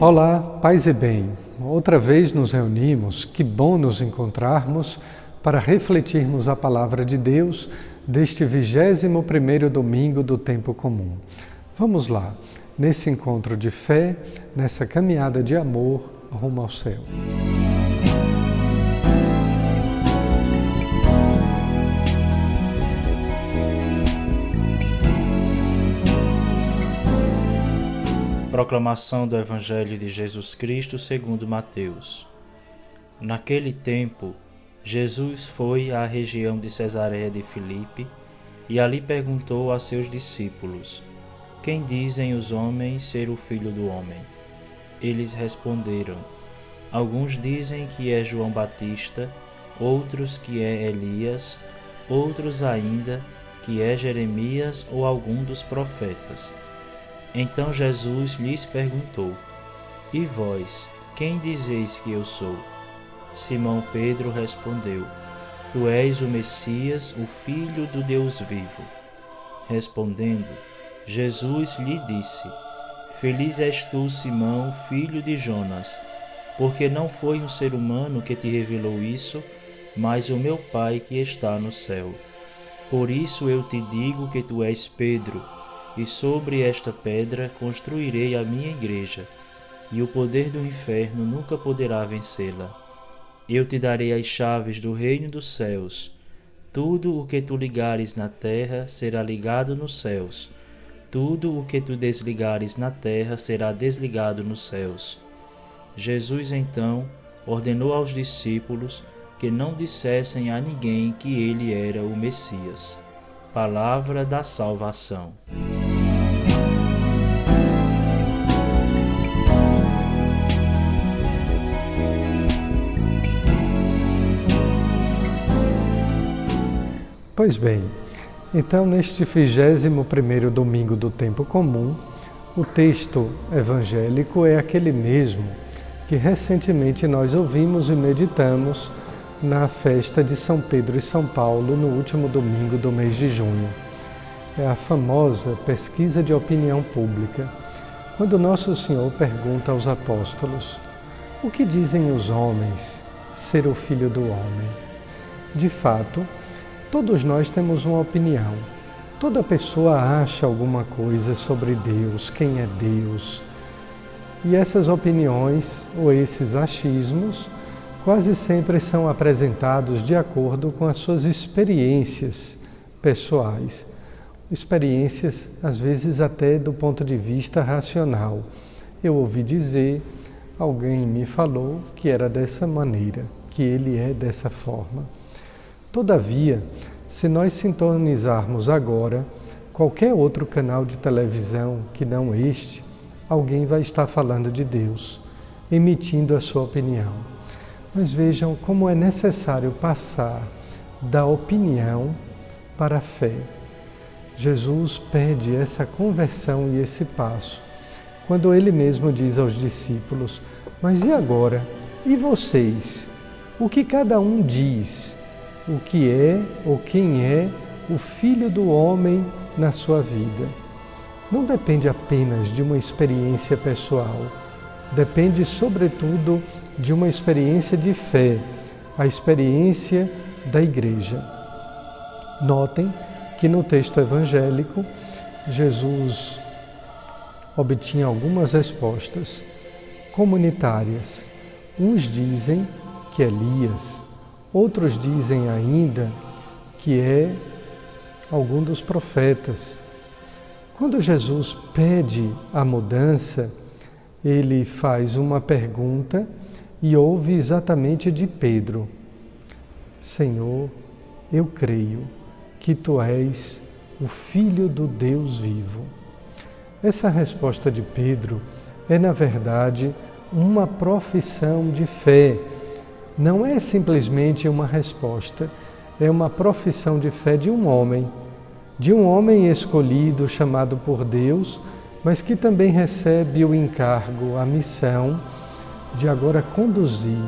Olá, paz e bem. Outra vez nos reunimos, que bom nos encontrarmos para refletirmos a palavra de Deus deste 21º domingo do tempo comum. Vamos lá, nesse encontro de fé, nessa caminhada de amor rumo ao céu. Proclamação do Evangelho de Jesus Cristo segundo Mateus. Naquele tempo, Jesus foi à região de Cesareia de Filipe e ali perguntou a seus discípulos: Quem dizem os homens ser o Filho do Homem? Eles responderam: Alguns dizem que é João Batista, outros que é Elias, outros ainda que é Jeremias ou algum dos profetas. Então Jesus lhes perguntou: E vós, quem dizeis que eu sou? Simão Pedro respondeu: Tu és o Messias, o Filho do Deus vivo. Respondendo, Jesus lhe disse: Feliz és tu, Simão, filho de Jonas, porque não foi um ser humano que te revelou isso, mas o meu Pai que está no céu. Por isso eu te digo que tu és Pedro, e sobre esta pedra construirei a minha igreja, e o poder do inferno nunca poderá vencê-la. Eu te darei as chaves do reino dos céus. Tudo o que tu ligares na terra será ligado nos céus. Tudo o que tu desligares na terra será desligado nos céus. Jesus então ordenou aos discípulos que não dissessem a ninguém que ele era o Messias. Palavra da salvação. Pois bem, então neste 21º domingo do tempo comum, o texto evangélico é aquele mesmo que recentemente nós ouvimos e meditamos na festa de São Pedro e São Paulo no último domingo do mês de junho. É a famosa pesquisa de opinião pública, quando Nosso Senhor pergunta aos apóstolos: O que dizem os homens ser o Filho do Homem? De fato, todos nós temos uma opinião. Toda pessoa acha alguma coisa sobre Deus, quem é Deus. E essas opiniões, ou esses achismos, quase sempre são apresentados de acordo com as suas experiências pessoais. Experiências, às vezes, até do ponto de vista racional. Eu ouvi dizer, alguém me falou que era dessa maneira, que ele é dessa forma. Todavia, se nós sintonizarmos agora qualquer outro canal de televisão que não este, alguém vai estar falando de Deus, emitindo a sua opinião. Mas vejam como é necessário passar da opinião para a fé. Jesus pede essa conversão e esse passo, quando ele mesmo diz aos discípulos: Mas e agora? E vocês? O que cada um diz? O que é ou quem é o Filho do Homem na sua vida? Não depende apenas de uma experiência pessoal, depende sobretudo de uma experiência de fé, a experiência da Igreja. Notem que no texto evangélico, Jesus obtinha algumas respostas comunitárias. Uns dizem que é Elias, outros dizem ainda que é algum dos profetas. Quando Jesus pede a mudança, ele faz uma pergunta e ouve exatamente de Pedro: Senhor, eu creio que tu és o Filho do Deus vivo. Essa resposta de Pedro é, na verdade, uma profissão de fé. Não é simplesmente uma resposta, é uma profissão de fé de um homem escolhido, chamado por Deus, mas que também recebe o encargo, a missão de agora conduzir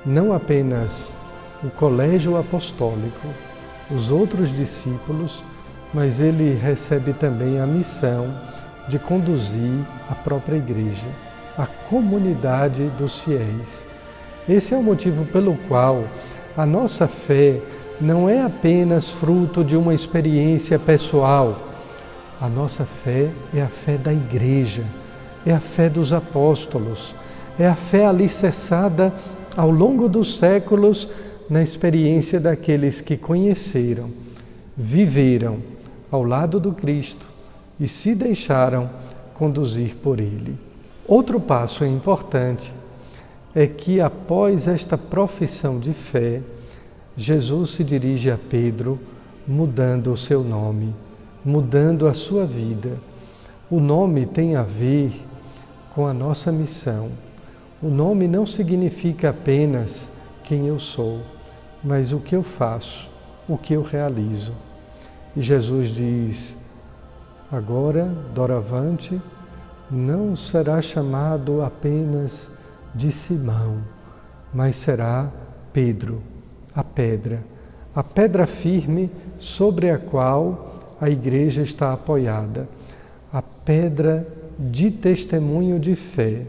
não apenas o colégio apostólico, os outros discípulos, mas ele recebe também a missão de conduzir a própria igreja. a comunidade dos fiéis. Esse é o motivo pelo qual a nossa fé não é apenas fruto de uma experiência pessoal. A nossa fé é a fé da Igreja, é a fé dos apóstolos, é a fé alicerçada ao longo dos séculos na experiência daqueles que conheceram, viveram ao lado do Cristo e se deixaram conduzir por Ele. Outro passo importante é que após esta profissão de fé, Jesus se dirige a Pedro mudando o seu nome, mudando a sua vida. O nome tem a ver com a nossa missão. O nome não significa apenas quem eu sou, mas o que eu faço, o que eu realizo. E Jesus diz: agora, doravante, não será chamado apenas de Simão, mas será Pedro, a pedra firme sobre a qual a Igreja está apoiada, a pedra de testemunho de fé.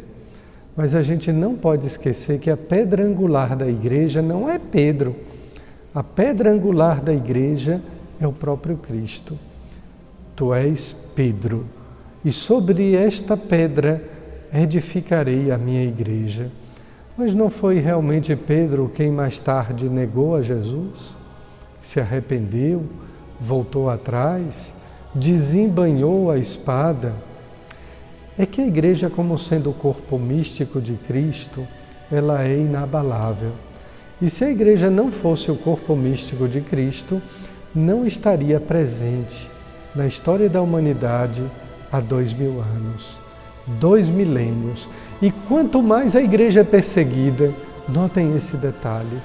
Mas a gente não pode esquecer que a pedra angular da Igreja não é Pedro. A pedra angular da Igreja é o próprio Cristo. Tu és Pedro, e sobre esta pedra edificarei a minha Igreja. Mas não foi realmente Pedro quem mais tarde negou a Jesus? Se arrependeu, voltou atrás, desembainhou a espada? É que a Igreja, como sendo o corpo místico de Cristo, ela é inabalável. E se a Igreja não fosse o corpo místico de Cristo, não estaria presente na história da humanidade há 2000 anos, 2 milênios. E quanto mais a Igreja é perseguida, notem esse detalhe,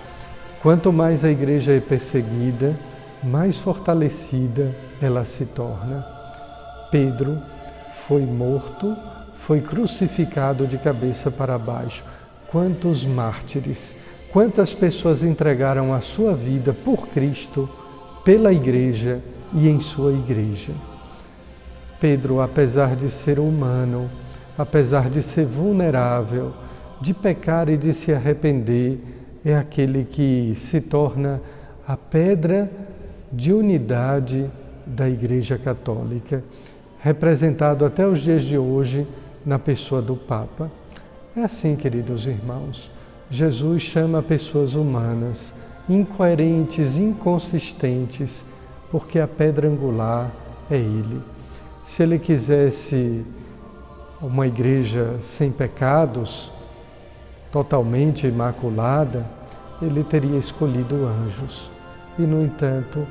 quanto mais a Igreja é perseguida, mais fortalecida ela se torna. Pedro foi morto, foi crucificado de cabeça para baixo. Quantos mártires, quantas pessoas entregaram a sua vida por Cristo, pela Igreja e em sua Igreja. Pedro, apesar de ser humano, apesar de ser vulnerável, de pecar e de se arrepender, é aquele que se torna a pedra de unidade da Igreja Católica, representado até os dias de hoje na pessoa do Papa. É assim, queridos irmãos, Jesus chama pessoas humanas, incoerentes, inconsistentes, porque a pedra angular é Ele. Se Ele quisesse uma igreja sem pecados, totalmente imaculada, Ele teria escolhido anjos. E, no entanto,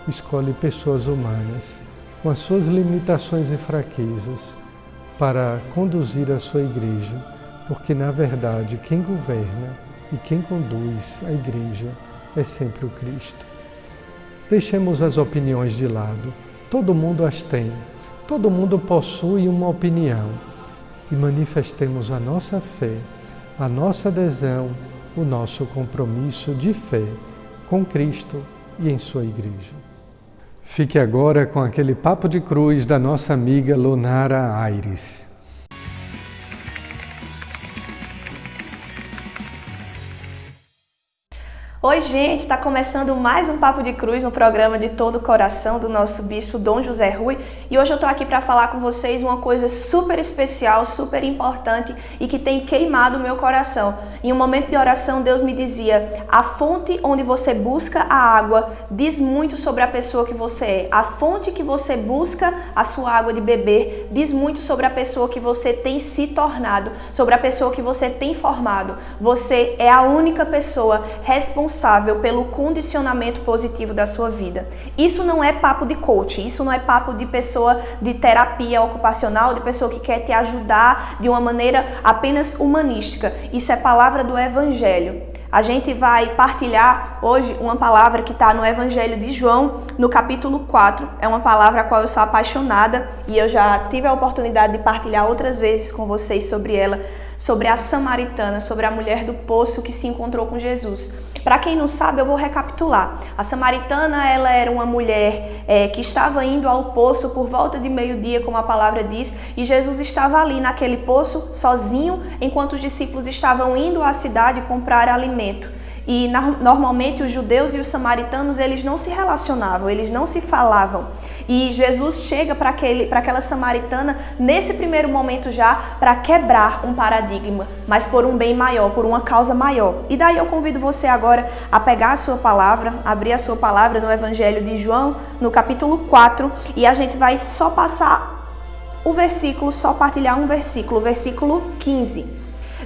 escolhe pessoas humanas, com as suas limitações e fraquezas, para conduzir a sua igreja, porque, na verdade, quem governa e quem conduz a igreja é sempre o Cristo. Deixemos as opiniões de lado. Todo mundo as tem. Todo mundo possui uma opinião. E manifestemos a nossa fé, a nossa adesão, o nosso compromisso de fé com Cristo e em sua igreja. Fique agora com aquele papo de cruz da nossa amiga Lunara Aires. Oi, gente, está começando mais um Papo de Cruz, um programa de todo o coração do nosso bispo Dom José Rui, e hoje eu estou aqui para falar com vocês uma coisa super especial, super importante e que tem queimado o meu coração. Em um momento de oração, Deus me dizia: a fonte onde você busca a água diz muito sobre a pessoa que você é. A fonte que você busca a sua água de beber diz muito sobre a pessoa que você tem se tornado, sobre a pessoa que você tem formado. Você é a única pessoa responsável pelo condicionamento positivo da sua vida. Isso não é papo de coach, isso não é papo de pessoa de terapia ocupacional, de pessoa que quer te ajudar de uma maneira apenas humanística. Isso é palavra do Evangelho. A gente vai partilhar hoje uma palavra que está no Evangelho de João, no capítulo 4. É uma palavra a qual eu sou apaixonada e eu já tive a oportunidade de partilhar outras vezes com vocês sobre ela, sobre a samaritana, sobre a mulher do poço que se encontrou com Jesus. Para quem não sabe, eu vou recapitular recapitular. A samaritana, ela era uma mulher que estava indo ao poço por volta de meio-dia, como a palavra diz, e Jesus estava ali naquele poço, sozinho, enquanto os discípulos estavam indo à cidade comprar alimento. E normalmente os judeus e os samaritanos, eles não se relacionavam, eles não se falavam. E Jesus chega para aquela samaritana, nesse primeiro momento já, para quebrar um paradigma, mas por um bem maior, por uma causa maior. E daí eu convido você agora a pegar a sua palavra, abrir a sua palavra no Evangelho de João, no capítulo 4, e a gente vai só passar o versículo, só partilhar um versículo, o versículo 15.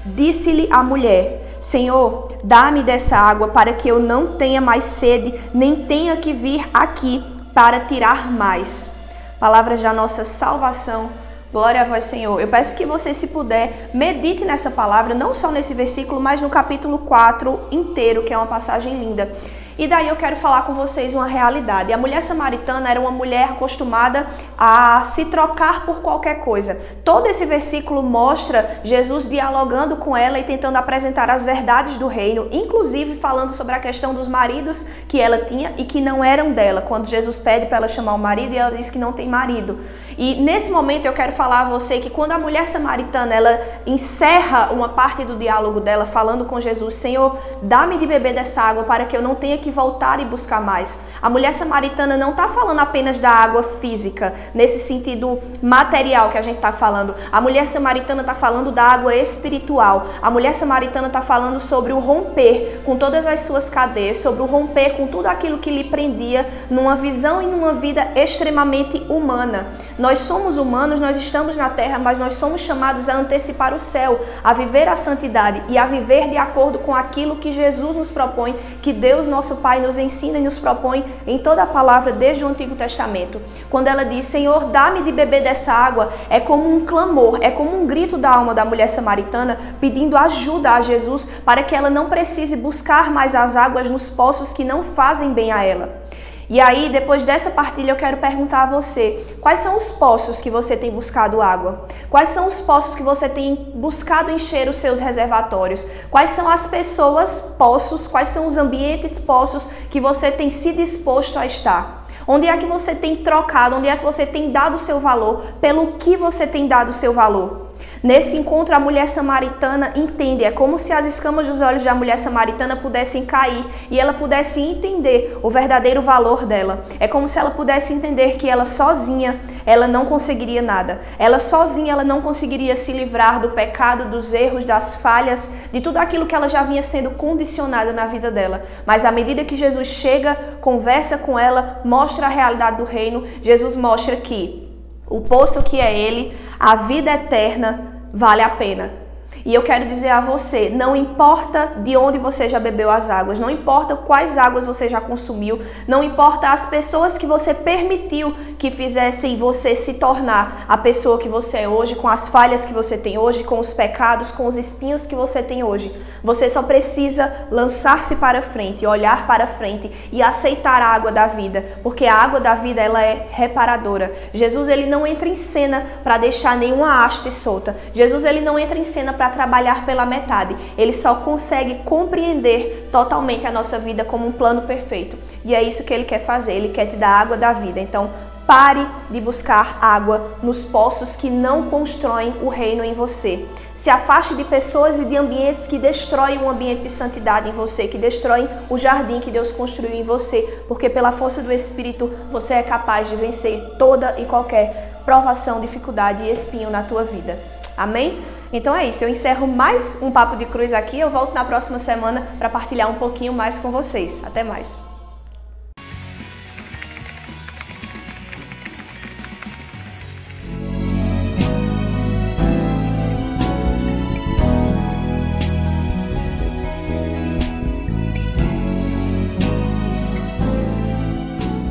Disse-lhe a mulher: Senhor, dá-me dessa água para que eu não tenha mais sede, nem tenha que vir aqui para tirar mais. Palavras da nossa salvação. Glória a vós, Senhor. Eu peço que você, se puder, medite nessa palavra, não só nesse versículo, mas no capítulo 4 inteiro, que é uma passagem linda. E daí eu quero falar com vocês uma realidade. A mulher samaritana era uma mulher acostumada a se trocar por qualquer coisa. Todo esse versículo mostra Jesus dialogando com ela e tentando apresentar as verdades do reino, inclusive falando sobre a questão dos maridos que ela tinha e que não eram dela. Quando Jesus pede para ela chamar o marido e ela diz que não tem marido. E nesse momento eu quero falar a você que quando a mulher samaritana, ela encerra uma parte do diálogo dela falando com Jesus: Senhor, dá-me de beber dessa água para que eu não tenha que voltar e buscar mais. A mulher samaritana não está falando apenas da água física, nesse sentido material que a gente está falando. A mulher samaritana está falando da água espiritual. A mulher samaritana está falando sobre o romper com todas as suas cadeias, sobre o romper com tudo aquilo que lhe prendia numa visão e numa vida extremamente humana. Nós somos humanos, nós estamos na terra, mas nós somos chamados a antecipar o céu, a viver a santidade e a viver de acordo com aquilo que Jesus nos propõe, que Deus, nosso Pai, nos ensina e nos propõe em toda a palavra desde o Antigo Testamento. Quando ela diz: Senhor, dá-me de beber dessa água, é como um clamor, é como um grito da alma da mulher samaritana pedindo ajuda a Jesus para que ela não precise buscar mais as águas nos poços que não fazem bem a ela. E aí, depois dessa partilha, eu quero perguntar a você: quais são os poços que você tem buscado água? Quais são os poços que você tem buscado encher os seus reservatórios? Quais são as pessoas poços? Quais são os ambientes poços que você tem se disposto a estar? Onde é que você tem trocado? Onde é que você tem dado o seu valor? Pelo que você tem dado o seu valor? Nesse encontro, a mulher samaritana entende, é como se as escamas dos olhos da mulher samaritana pudessem cair e ela pudesse entender o verdadeiro valor dela. É como se ela pudesse entender que ela sozinha, ela não conseguiria nada. Ela sozinha, ela não conseguiria se livrar do pecado, dos erros, das falhas, de tudo aquilo que ela já vinha sendo condicionada na vida dela. Mas à medida que Jesus chega, conversa com ela, mostra a realidade do reino, Jesus mostra que o poço que é Ele, a vida eterna, vale a pena. E eu quero dizer a você, não importa de onde você já bebeu as águas, não importa quais águas você já consumiu, não importa as pessoas que você permitiu que fizessem você se tornar a pessoa que você é hoje, com as falhas que você tem hoje, com os pecados, com os espinhos que você tem hoje. Você só precisa lançar-se para frente, olhar para frente e aceitar a água da vida, porque a água da vida, ela é reparadora. Jesus, ele não entra em cena para deixar nenhuma haste solta. Jesus, ele não entra em cena para trabalhar pela metade. Ele só consegue compreender totalmente a nossa vida como um plano perfeito. E é isso que ele quer fazer. Ele quer te dar a água da vida. Então, pare de buscar água nos poços que não constroem o reino em você. Se afaste de pessoas e de ambientes que destroem um ambiente de santidade em você, que destroem o jardim que Deus construiu em você, porque pela força do Espírito você é capaz de vencer toda e qualquer provação, dificuldade e espinho na tua vida. Amém? Então é isso, eu encerro mais um Papo de Cruz aqui, eu volto na próxima semana para partilhar um pouquinho mais com vocês. Até mais!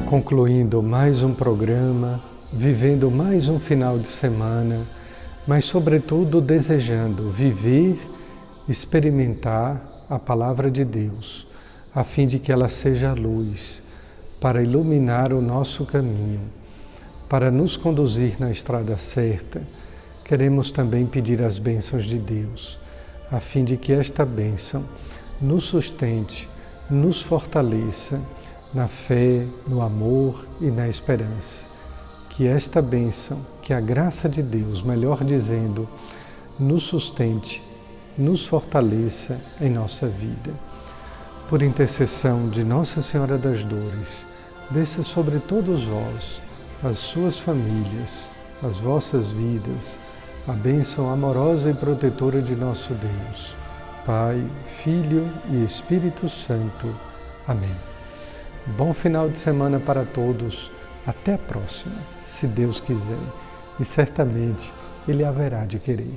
Concluindo mais um programa, vivendo mais um final de semana, mas sobretudo desejando viver, experimentar a Palavra de Deus, a fim de que ela seja luz para iluminar o nosso caminho, para nos conduzir na estrada certa. Queremos também pedir as bênçãos de Deus, a fim de que esta bênção nos sustente nos fortaleça na fé, no amor e na esperança. Que esta bênção, que a graça de Deus, melhor dizendo, nos sustente, nos fortaleça em nossa vida. Por intercessão de Nossa Senhora das Dores, desça sobre todos vós, as suas famílias, as vossas vidas, a bênção amorosa e protetora de nosso Deus, Pai, Filho e Espírito Santo. Amém. Bom final de semana para todos. Até a próxima, se Deus quiser, e certamente Ele haverá de querer.